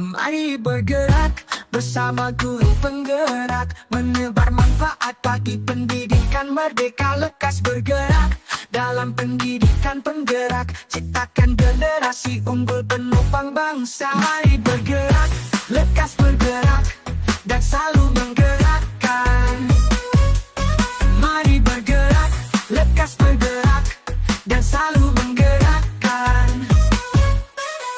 Mari bergerak bersama guru penggerak, menebar manfaat bagi pendidikan merdeka. Lekas bergerak dalam pendidikan penggerak, ciptakan generasi unggul penopang bangsa. Mari bergerak, lekas bergerak, dan selalu menggerakkan. Mari bergerak, lekas bergerak, dan selalu menggerakkan.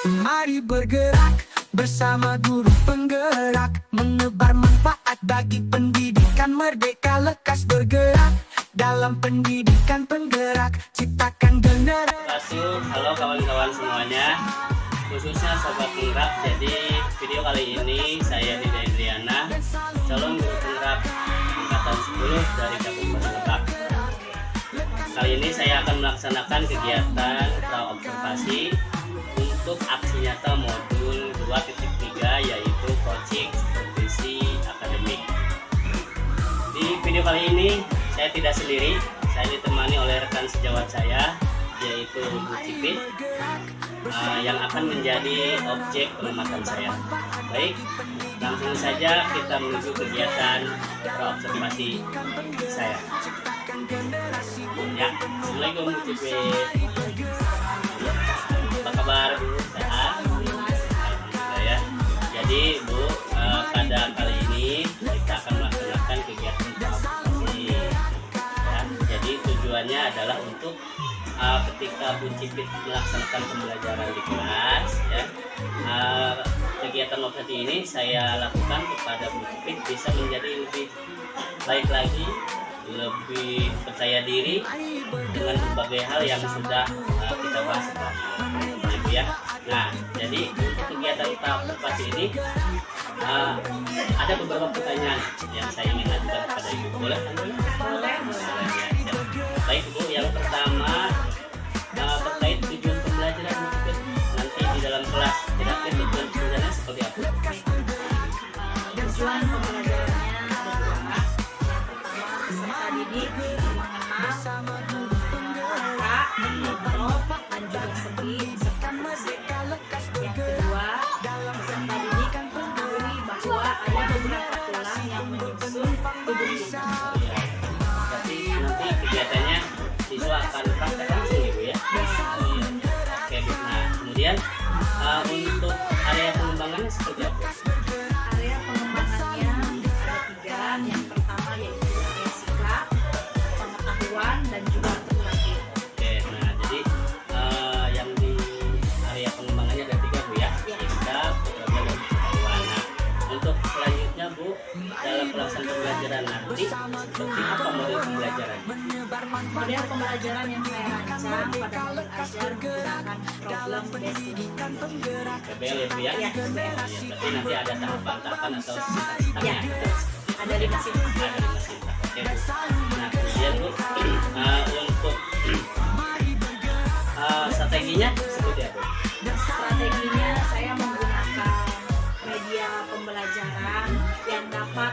Mari bergerak bersama guru penggerak, menebar manfaat bagi pendidikan merdeka. Lekas bergerak dalam pendidikan penggerak, ciptakan generasi. Halo kawan-kawan semuanya, khususnya sobat penggerak. Jadi video kali ini saya Dida Indriana, calon guru penggerak angkatan 10 dari Kabupaten Lebak. Kali ini saya akan melaksanakan kegiatan pra-observasi untuk aksi nyata modul 2.3, yaitu coaching supervisi akademik. Di video kali ini saya tidak sendiri, saya ditemani oleh rekan sejawat saya, yaitu Bu Cipit, yang akan menjadi objek pengamatan saya. Baik, langsung saja kita menuju kegiatan pra-observasi saya. Ya, Assalamualaikum Bu Cipit. Apa kabar Bu? Sehat? Alhamdulillah ya. Jadi Bu, pada kali ini kita akan melaksanakan kegiatan pra-observasi ya. Jadi tujuannya adalah untuk ketika Bu Cipit melaksanakan pembelajaran di kelas ya, kegiatan observasi ini saya lakukan kepada Bu Cipit bisa menjadi lebih baik lagi, lebih percaya diri dengan berbagai hal yang sudah kita bahas gitu ya. Nah, jadi untuk kegiatan observasi ini ada beberapa pertanyaan yang saya ingin ajukan kepada Ibu. Boleh? Boleh ya. Baik Bu, yang pertama terkait tujuan pembelajaran nanti di dalam kelas. Kira-kira tujuan pembelajarannya seperti apa? Tujuan pembelajarannya adalah peserta didik mengenal kata, huruf, dan juga segi serta musik. Yang kedua, peserta didik mengetahui bahwa ada beberapa tulang yang menyusun tubuh kita. Berarti nanti kegiatannya siswa akan praktek langsung ya Bu ya? Oke Bu. Nah, kemudian untuk area pengembangannya seperti apa? Area pengembangannya ada 3. Yang pertama yaitu area sikap, pengetahuan, dan juga perilaku. Oke, nah jadi yang di area pengembangannya ada 3 Bu ya? Sikap, pengetahuan, dan pengetahuan. Nah, untuk selanjutnya Bu, dalam pelaksanaan pembelajaran nanti seperti apa model pembelajaran? Model pembelajaran yang saya rancang pada modul ajar menggunakan problem based learning. PBL ya Bu ya? Ya, Berarti nanti ada tahapan-tahapan atau sintaks-sintaksnya. ya, ada 5 sintaks. Ada 5 sintaks. Oke Bu. Nah kemudian Bu, untuk strateginya seperti apa? Strateginya saya menggunakan media pembelajaran yang dapat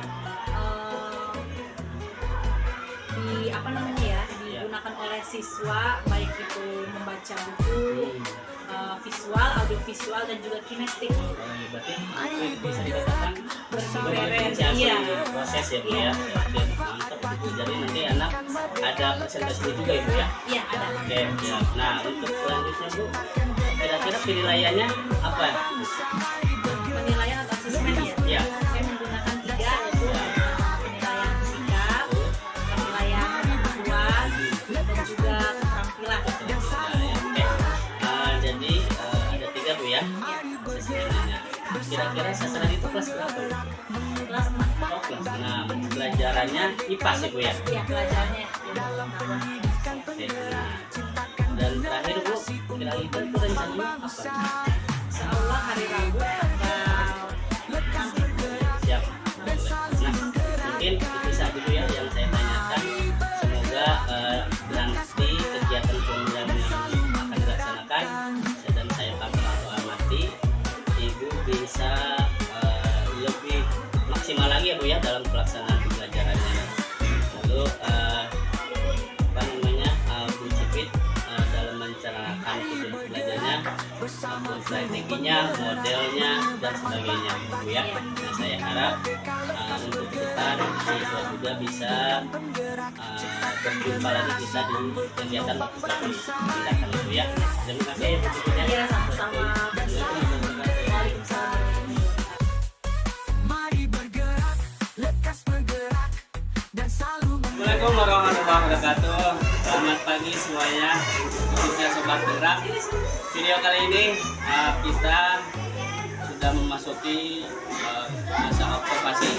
digunakan oleh siswa, baik itu membaca buku, visual, audiovisual, dan juga kinestik. Berarti bisa dikatakan Berkomplementasi, iya. Proses ya Bu ya. Oke, mantap Bu. Jadi nanti anak ada presentasi juga Ibu ya? Iya, ada. Oke, ya. Nah untuk selanjutnya Bu, kira-kira penilaiannya apa? Penilaian atau asesmen ya? Iya. Saya menggunakan 3, yaitu penilaian sikap, penilaian pengetahuan, dan juga keterampilan. Oke. Jadi ada 3 Bu ya? Asesmennya. Kira-kira sasaran itu kelas berapa? Kelas 4. Oh, kelas 6. Pelajarannya IPA sih Bu ya? Iya, pelajarannya. Oke, nah. Dan terakhir Bu, kira-kira itu rencananya apa? Insyaallah hari Rabu nanti. Siap. Nah, mungkin itu saja dulu ya yang saya tanyakan. Semoga nanti kegiatan pembelajaran yang akan dilaksanakan dan saya pantau atau amati, Ibu bisa lebih maksimal lagi ya Bu ya dalam pelaksanaan pembelajarannya. Lalu apa namanya, Bu untuk strateginya, modelnya dan sebagainya Bu ya. Nah, saya harap untuk depan siswa juga bisa berjumpa lagi kita di kegiatan tindakan Bu ya. Terima kasih ya Bu. Iya, sama-sama. Waalaikumsalam. Mari bergerak, lekas bergerak, dan selalu Assalamualaikum warahmatullahi wabarakatuh. Selamat pagi semuanya, khususnya Sobat Gerak. Video kali ini kita sudah memasuki masa observasi.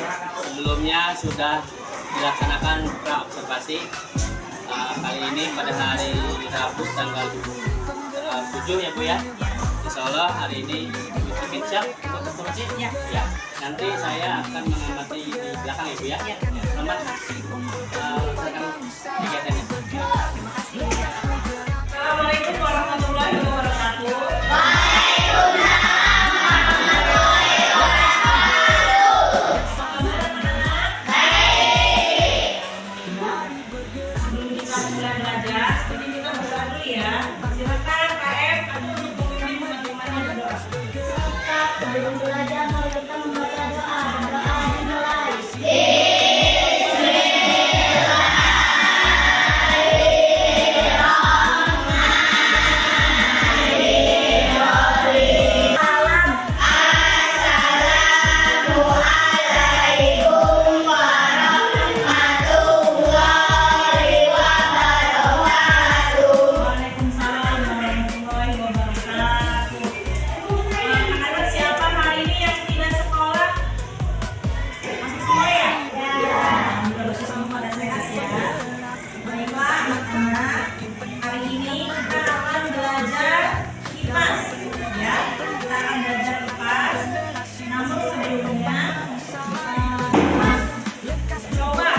Sebelumnya sudah dilaksanakan pra-observasi. Kali ini pada hari Rabu tanggal 7 ya Bu ya. Insya Allah hari ini bikin siap untuk observasi. Ya. Nanti saya akan mengamati di belakang ya Bu ya. Selamat melaksanakan kegiatannya. Assalamualaikum warahmatullahi wabarakatuh. Sebelum kita mulai belajar, seperti kita berdoa dulu ya. Silakan KM untuk memimpin teman-teman berdoa. Sebelum belajar mari kita membaca doa. Doa dimulai. Waalaikumsalam warahmatullahi wabarakatuh. Anak-anak siapa hari ini yang tidak sekolah? Masih semua ya? Alhamdulillah semua pada sehat ya. Baiklah anak-anak, hari ini kita akan belajar IPAS ya. Kita akan belajar IPAS. Namun sebelumnya coba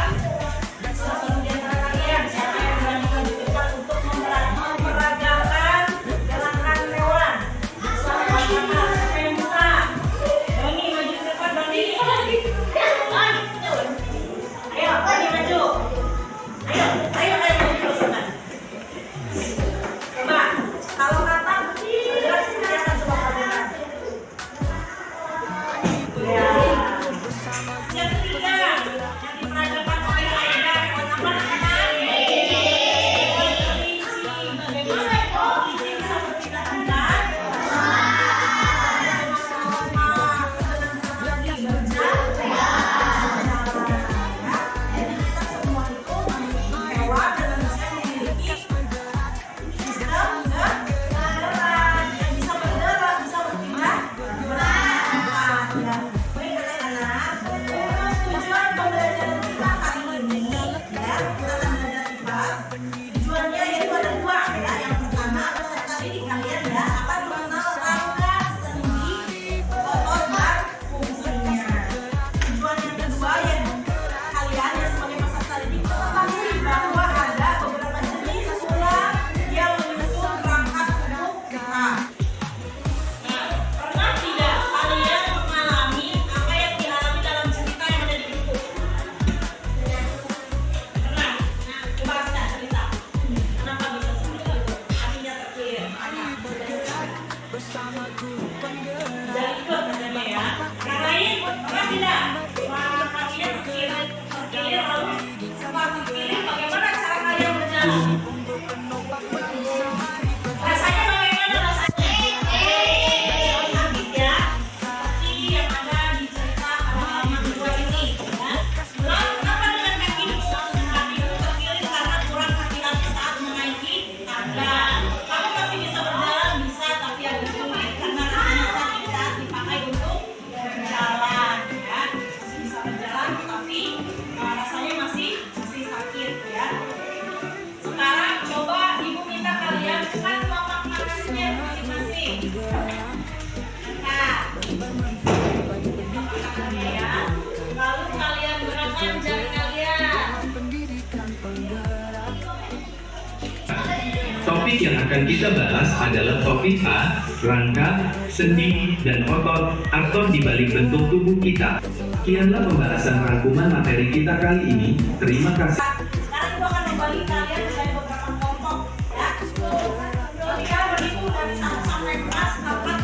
salah di antara kalian siapa yang berani menunjukkan untuk memperagakan gerakan hewan. Siapa yang bisa? Doni maju ke depan, Doni. Ayo, Doni maju. Ayo maju terus. Coba, kalau kata bergerak seperti apa coba kalian? Ya. Yang ketiga, yang diperagakan oleh Aida, hewan apa namanya? Hewan kelinci. Bagaimana kalau kelinci bisa bertindak tegas? Tujuannya yaitu ada dua ya. Yang pertama peserta didik kalian ya akan mengenal rangka, sendi, otot dan fungsinya. Tujuan yang kedua yang kalian yang sebagai peserta didik mengetahui bahwa ada beberapa jenis tulang yang menyusun rangka tubuh kita. Nah, pernah tidak kalian mengalami apa yang dialami dalam cerita yang ada di buku? Pernah? Nah, coba kita cerita. Kenapa bisa seperti itu? Hatinya terkir. bersama guru penggerak. Jadi ikut katanya ya. Yang lain pernah tidak? Wah, kalian terkir lalu setelah terkir bagaimana cara kalian berjalan? Rasanya bagaimana rasanya? Sakit ya, seperti yang ada di cerita pada halaman 2 ini ya. Lalu kenapa dengan kakimu? Kakimu terkilir karena kurang hati-hati saat menaiki tangga. Kamu masih bisa berjalan, bisa, tapi agak sulit karena kakimu sakit saat dipakai untuk berjalan ya. Masih bisa berjalan, tapi rasanya masih sakit ya. Sekarang coba ibu minta kalian bukan telapak tangannya masing-masing. Nah, tangannya ya. Lalu kalian gerakkan jari kalian. Topik yang akan kita bahas adalah topik A, rangka, sendi, dan otot atau di balik bentuk tubuh kita. Sekianlah pembahasan rangkuman materi kita kali ini. Terima kasih. Sekarang ibu akan membagi kalian menjadi beberapa kelompok ya. Ketika berhitung dari 1 sampai 11,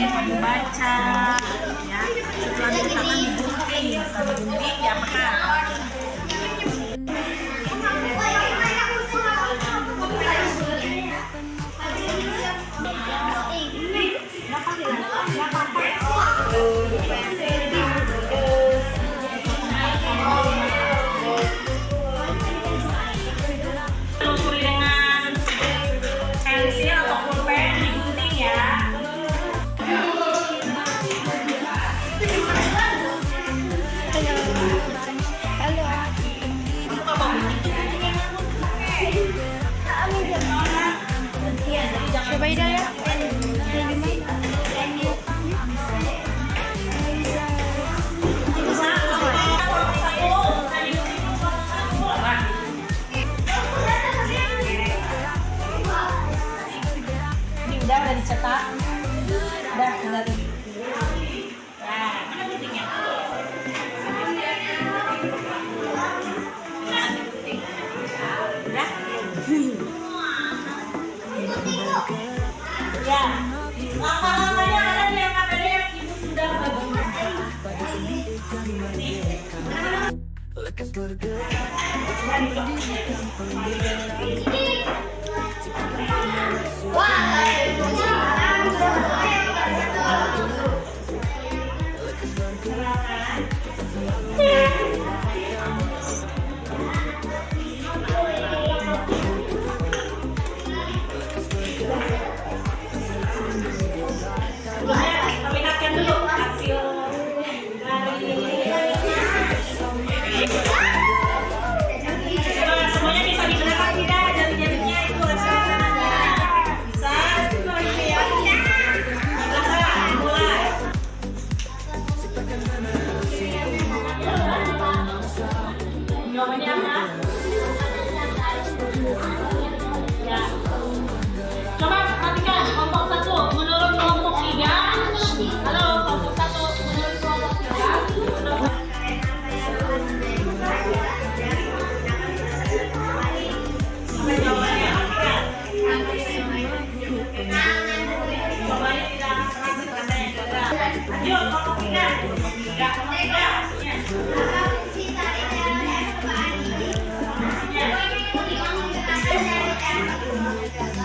sambil baca ya. Setelah diletakkan digunting diapakan? Telusuri dengan pensil atau pulpen digunting ya. Coba ya. Udah dicetak. Udah tinggal di. Nah, mana guntingnya? Nah, gunting. Udah. Ya. Langkah-langkahnya ada di yang ibu sudah perlihatkan dulu hasil dari semuanya bisa digerakkan tidak jari-jarinya itu hasilnya bisa ya mulai jawabannya apa ya coba perhatikan kelompok 1 menurut kelompok 3. Halo kelompok 1 menurut kelompok 3. Jawabannya apa? Jawabannya tidak akan berkata yang gagal. Ayo kelompok 3. Kelompok 3.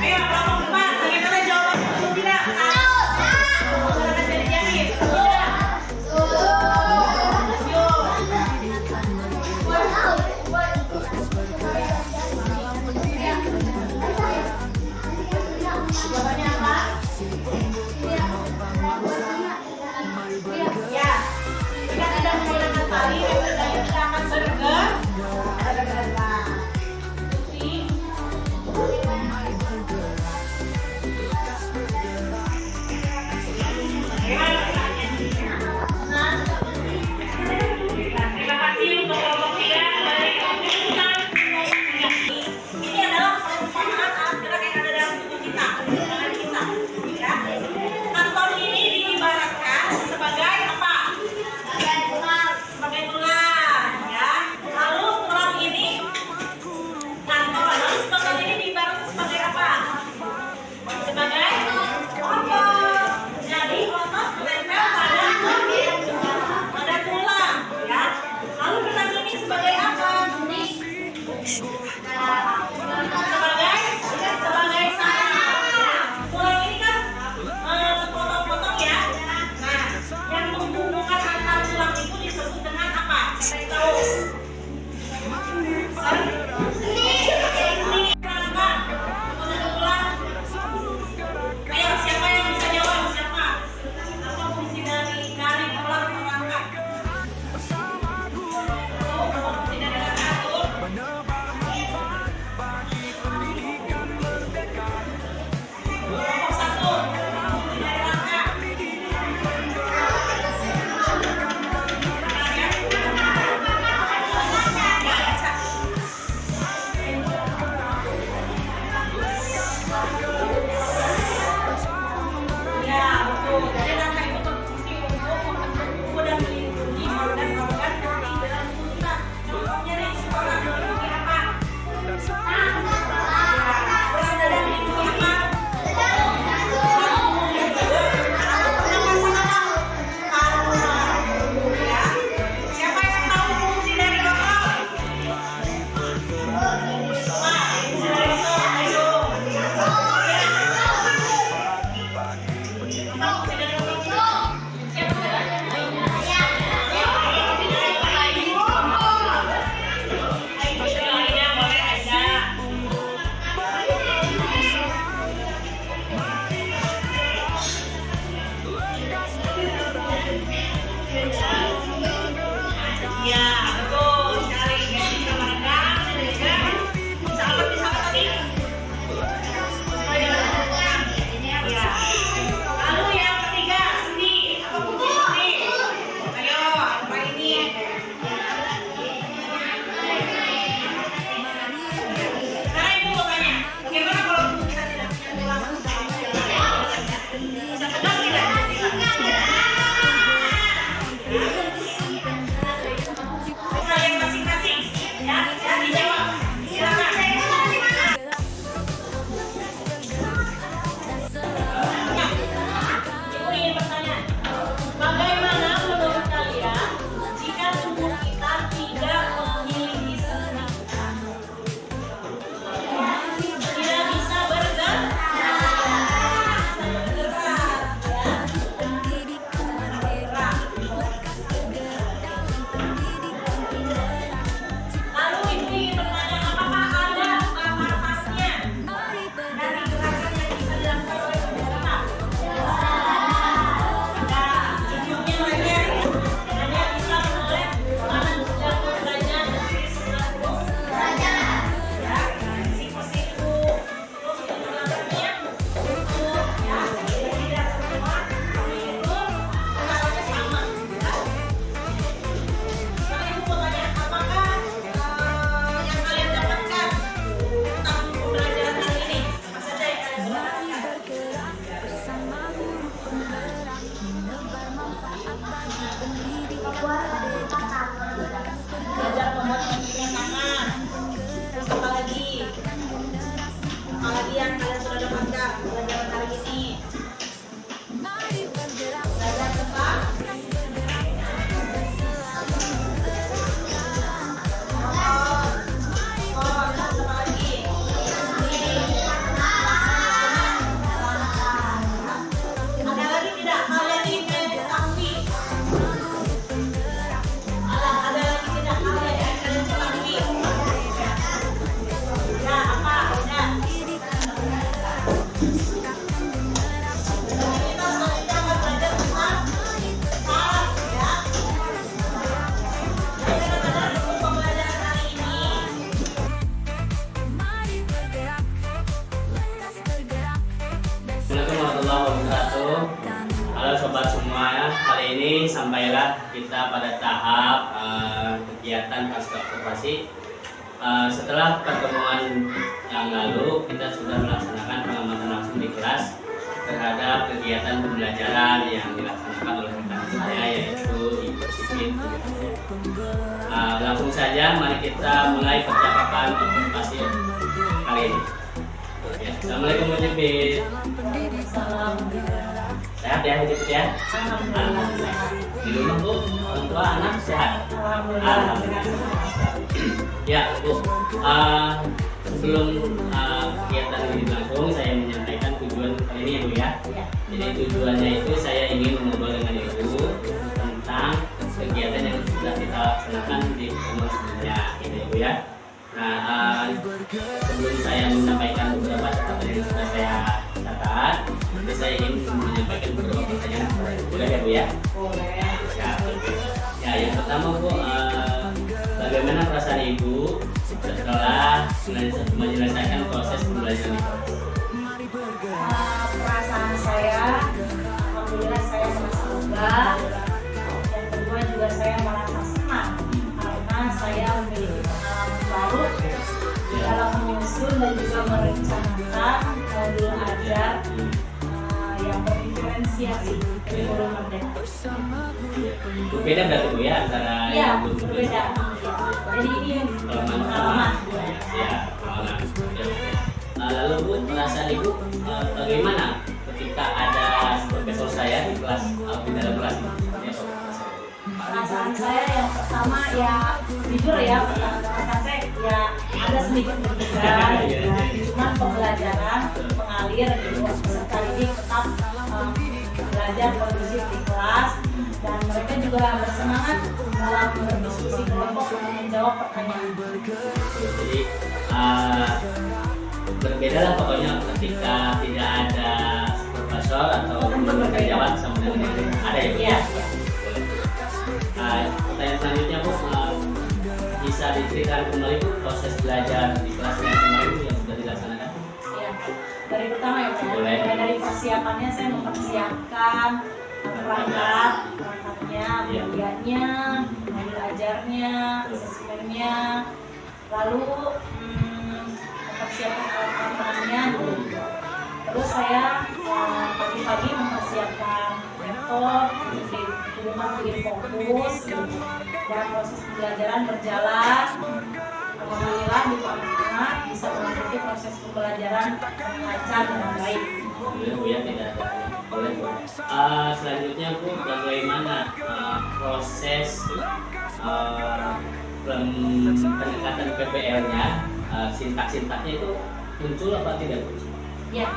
Ayo kelompok 4. Bagaimana jawaban kelompok 3? Menggunakan jari-jari. Jawabannya apa? Ya, jika tidak menggunakan tali, tali tidak akan bergerak. Terima kasih untuk kelompok 3 kembali ke keputusan kelompok 3. Ini adalah perumpamaan alat gerak yang ada dalam tubuh kita, tangan kita. Ya. Kantong ini diibaratkan sebagai apa? Sebagai gelar. Ya. Lalu setelah Membuat bentukan tangan. Belajar membuat bentukan tangan. Terus apa lagi? Apa lagi yang kalian sudah dapatkan pelajaran hari ini? Belajar tentang ada lagi tidak hal yang ingin ketahui? Ada lagi tidak hal yang ingin kalian ketahui? Ya, apa? Udah. Kita selanjutnya akan belajar tentang saraf, ya. Kita belajar buku pembelajaran hari ini. Assalamualaikum warahmatullahi wabarakatuh. Halo sobat semua, kali ini sampailah kita pada tahap kegiatan pasca observasi. Setelah pertemuan yang lalu, kita sudah melaksanakan pengamatan langsung di kelas terhadap kegiatan pembelajaran yang dilaksanakan oleh rekan saya, yaitu Ibu Sipit. Langsung saja, mari kita mulai percakapan observasi kali ini. Ya, Assalamualaikum Bu Sipit. Sehat ya Bu Sipit ya? Alhamdulillah. Di rumah Bu, orang tua anak sehat? Alhamdulillah. Ya Bu, sebelum kegiatan ini langsung saya menyampaikan tujuan kali ini ya Bu ya. Jadi tujuannya itu saya ingin mengobrol dengan Ibu tentang kegiatan yang sudah kita laksanakan di pertemuan sebelumnya, gitu ya Bu ya. Nah, sebelum saya menyampaikan beberapa catatan yang sudah saya catat, saya ingin menyampaikan beberapa pertanyaan kepada Ibu. Boleh ya Bu ya? Boleh. Ya, yang pertama Bu, bagaimana perasaan Ibu setelah menyelesaikan proses pembelajaran itu? Perasaan saya, alhamdulillah saya merasa lega. Yang kedua juga saya merasa senang karena saya memiliki pengalaman baru dalam menyusun dan juga merencanakan modul ajar yang berdiferensiasi kurikulum merdeka. Berbeda berarti Bu ya antara Iya, yang belum berbeda. Jadi ini pengalaman. Ya, pengalaman. Lalu Bu, perasaan Ibu bagaimana ketika ada profesor saya di kelas di dalam kelas ini? Perasaan saya yang pertama ya jujur ya, perasaan saya ya ada sedikit deg-degan, cuman pembelajaran mengalir gitu. Peserta didik tetap belajar kondusif di kelas dan mereka juga bersemangat dalam berdiskusi kelompok dan menjawab pertanyaan. Jadi berbeda lah pokoknya ketika tidak ada profesor atau teman jawab sama dengan ada ya Bu? Iya. Pertanyaan selanjutnya Bu, bisa diceritakan kembali Bu proses belajar di kelas yang kemarin yang sudah dilaksanakan? Ya, dari pertama ya Bu, Boleh. dari persiapannya saya mempersiapkan perangkatnya, medianya, modul ajarnya, asesmennya, lalu mempersiapkan alat-alatnya. Terus saya pagi-pagi mempersiapkan laptop, di rumah bikin fokus, dan proses pembelajaran berjalan. Alhamdulillah di rumah bisa mengikuti proses pembelajaran lancar dengan baik. Alhamdulillah Bu ya, tidak ada. Boleh Bu. Selanjutnya Bu, bagaimana proses pendekatan PPL-nya, sintak-sintaknya itu muncul apa tidak Bu? Ya,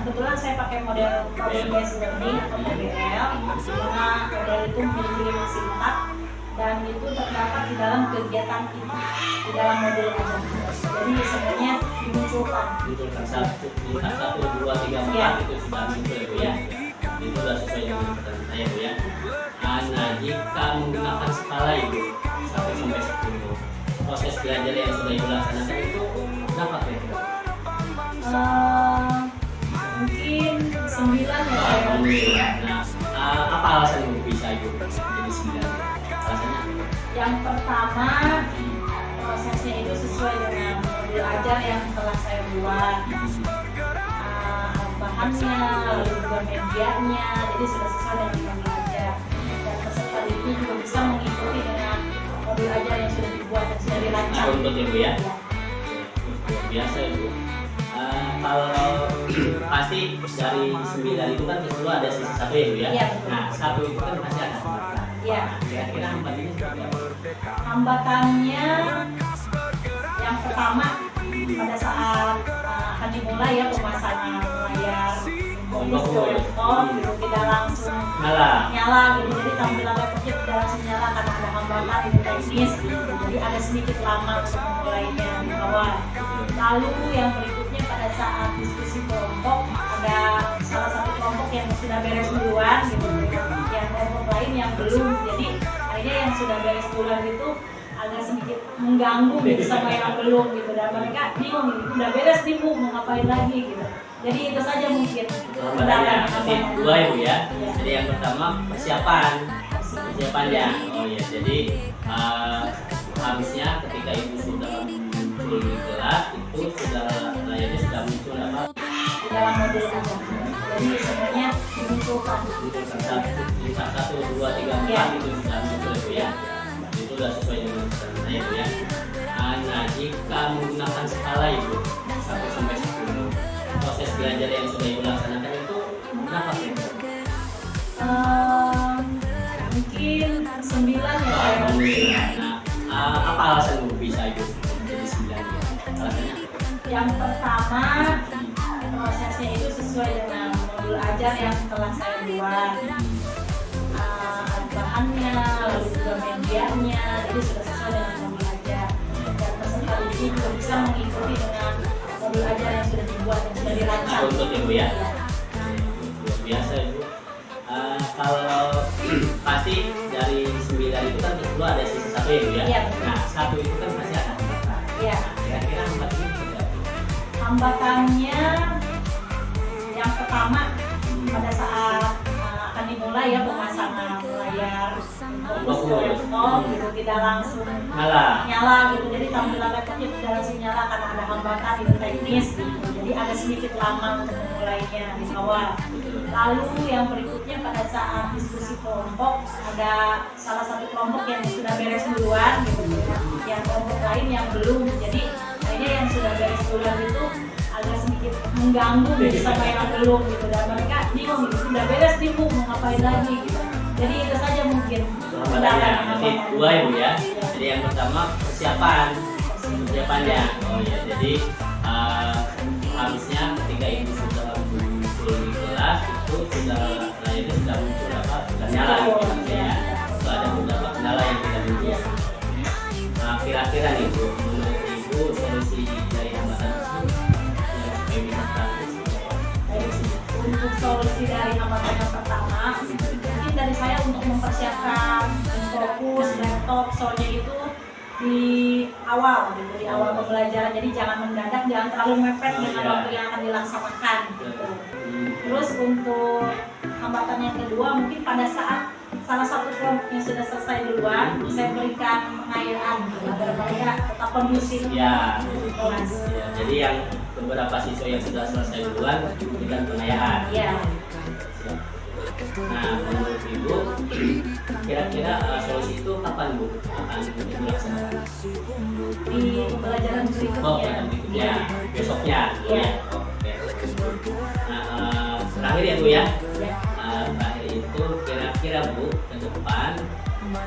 kebetulan saya pakai model Problem Based Learning atau PBL, karena model itu memiliki sintak dan itu terdapat di dalam kegiatan kita di dalam modul ajar. Jadi sebenarnya dimunculkan. Munculkan satu, dua, tiga, empat itu sudah muncul ya Bu ya. Itu sudah sesuai dengan pertanyaan saya Bu ya. Nah, jika menggunakan skala Ibu 1 sampai 10, proses belajar yang sudah Ibu laksanakan itu berapa kira-kira? Mungkin 9 ya. Alhamdulillah. Nah, apa alasan Ibu bisa Ibu jadi 9? Alasannya apa? Yang pertama, prosesnya itu sesuai dengan modul ajar yang telah saya buat. Bahan bahannya, lalu juga medianya, jadi sudah sesuai dengan yang belajar. Dan peserta ini juga bisa mengikuti dengan modul ajar yang sudah dibuat dan sudah dirancang. Runtut ya Bu ya. Biasa ya Bu. Kalau pasti dari 9 itu kan dulu ada sisa 1 ya Bu ya. Iya, betul. Nah 1 itu kan pasti ada hambatan. Iya. Kira-kira hambatannya seperti apa? Hambatannya yang pertama pada saat akan dimulai ya pemasangan layar bonus laptop gitu, tidak langsung nyala gitu, jadi tampilan laptopnya tidak langsung nyala karena ada hambatan itu teknis gitu. Jadi ada sedikit lama untuk memulainya di awal. Lalu yang berikutnya pada saat diskusi kelompok ada salah satu kelompok yang sudah beres duluan gitu, yang kelompok lain yang belum, jadi akhirnya yang sudah beres duluan itu agak sedikit mengganggu gitu sama yang belum gitu, dan mereka bingung gitu, udah beres nih Bu, mau ngapain lagi gitu. Jadi itu saja mungkin Hambatannya jadi 2 ya Bu ya. Jadi yang pertama persiapannya. Oh ya, jadi harusnya ketika Ibu sudah muncul di kelas itu sudah layarnya sudah muncul apa? di dalam modul aja. Jadi sebenarnya dimunculkan. Lingkar 1, 2, 3, 4 itu sudah muncul ya Bu ya. Itu sudah sesuai dengan pesanan saya Bu ya. Nah jika menggunakan skala Ibu 1 sampai 10, proses belajar yang sudah Ibu laksanakan itu berapa Bu? Mungkin 9 ya. Alhamdulillah. Nah, apa alasan Bu bisa Ibu menjadi 9 ya? Alasannya? Yang pertama, prosesnya itu sesuai dengan modul ajar yang telah saya buat. Bahannya, lalu juga medianya, jadi sudah sesuai dengan modul ajar. Dan peserta ini juga bisa mengikuti dengan modul ajar yang sudah dibuat dan sudah dirancang. Runtut ya Bu ya. Luar biasa ya Bu. Kalau pasti dari 9 itu kan dulu ada sisa 1 ya Bu ya. Iya. Nah 1 itu kan pasti ada hambatan. Iya. Kira-kira hambatannya seperti apa? Hambatannya yang pertama pada saat akan dimulai ya pemasangan layar bonus laptop gitu, tidak langsung nyala gitu, jadi tampilan laptopnya tidak langsung nyala karena ada hambatan itu teknis gitu. Jadi ada sedikit lama untuk memulainya di awal. Lalu yang berikutnya pada saat diskusi kelompok ada salah satu kelompok yang sudah beres duluan gitu, yang kelompok lain yang belum, jadi akhirnya yang sudah beres duluan itu agak sedikit mengganggu gitu sama yang belum gitu, dan mereka bingung gitu, udah beres nih Bu, mau ngapain lagi gitu. Jadi itu saja mungkin Hambatannya jadi 2 ya Bu ya. Jadi yang pertama persiapannya. Oh ya, jadi harusnya ketika Ibu sudah muncul di kelas itu sudah layarnya sudah muncul apa? Sudah nyala gitu ya. Itu ada beberapa kendala yang tidak muncul. Nah, kira-kira nih Bu, menurut Ibu solusi dari hambatan itu yang supaya bisa praktis? Untuk solusi dari hambatan yang pertama, mungkin dari saya untuk mempersiapkan fokus laptop soalnya itu di awal gitu, di awal pembelajaran, jadi jangan mendadak, jangan terlalu mepet dengan waktu yang akan dilaksanakan gitu. Terus untuk hambatan yang kedua, mungkin pada saat salah satu kelompok yang sudah selesai duluan, saya berikan pengayaan agar mereka tetap kondusif Ya, di kelas. ya, jadi yang beberapa siswa yang sudah selesai duluan diberikan pengayaan. Ya, Nah, menurut Ibu, kira-kira solusi itu kapan Bu akan dilaksanakan? di pembelajaran Oh, berikutnya. berikutnya, besoknya. Iya. Oke. Nah, terakhir ya Bu ya. Ya. Terakhir itu kira-kira Bu ke depan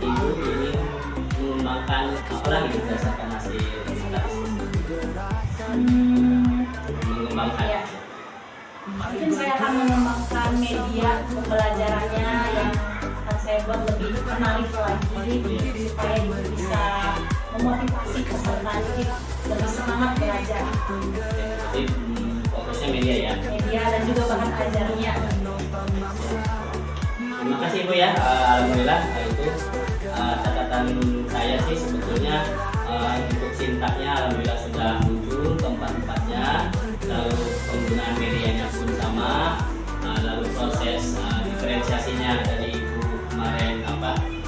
Ibu ingin mengembangkan apa lagi berdasarkan hasil diskusi? Mengembangkan. Ya. Mungkin saya akan mengembangkan media pembelajarannya yang akan saya buat lebih menarik lagi supaya bisa memotivasi peserta jadi lebih semangat belajar. Jadi fokusnya media ya. Media dan juga bahan ajarnya. Terima kasih Bu ya. Alhamdulillah itu catatan saya sih sebetulnya untuk sintaknya alhamdulillah sudah muncul keempat-empatnya, lalu penggunaan medianya pun sama, lalu proses diferensiasinya dari Ibu kemarin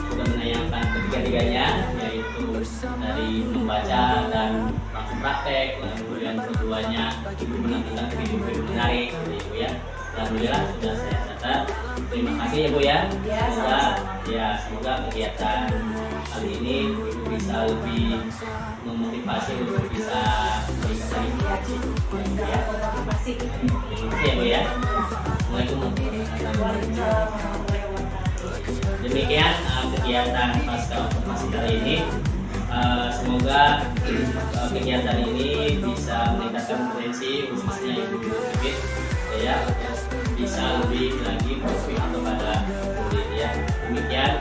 sudah menayangkan ketiga-tiganya, yaitu dari membaca dan langsung praktek, lalu yang keduanya Ibu menampilkan video-video menarik, Ibu ya. Alhamdulillah sudah saya catat. Terima kasih ya Bu ya. Semoga kegiatan kali ini Ibu bisa lebih memotivasi untuk bisa lagi mengaji. Ya. Terima kasih ya Bu ya. Assalamualaikum. Demikian kegiatan pasca otomasi kali ini. Semoga kegiatan ini bisa meningkatkan potensi khususnya ibu bibit ya, untuk bisa lebih lagi berpihak kepada murid ya. Demikian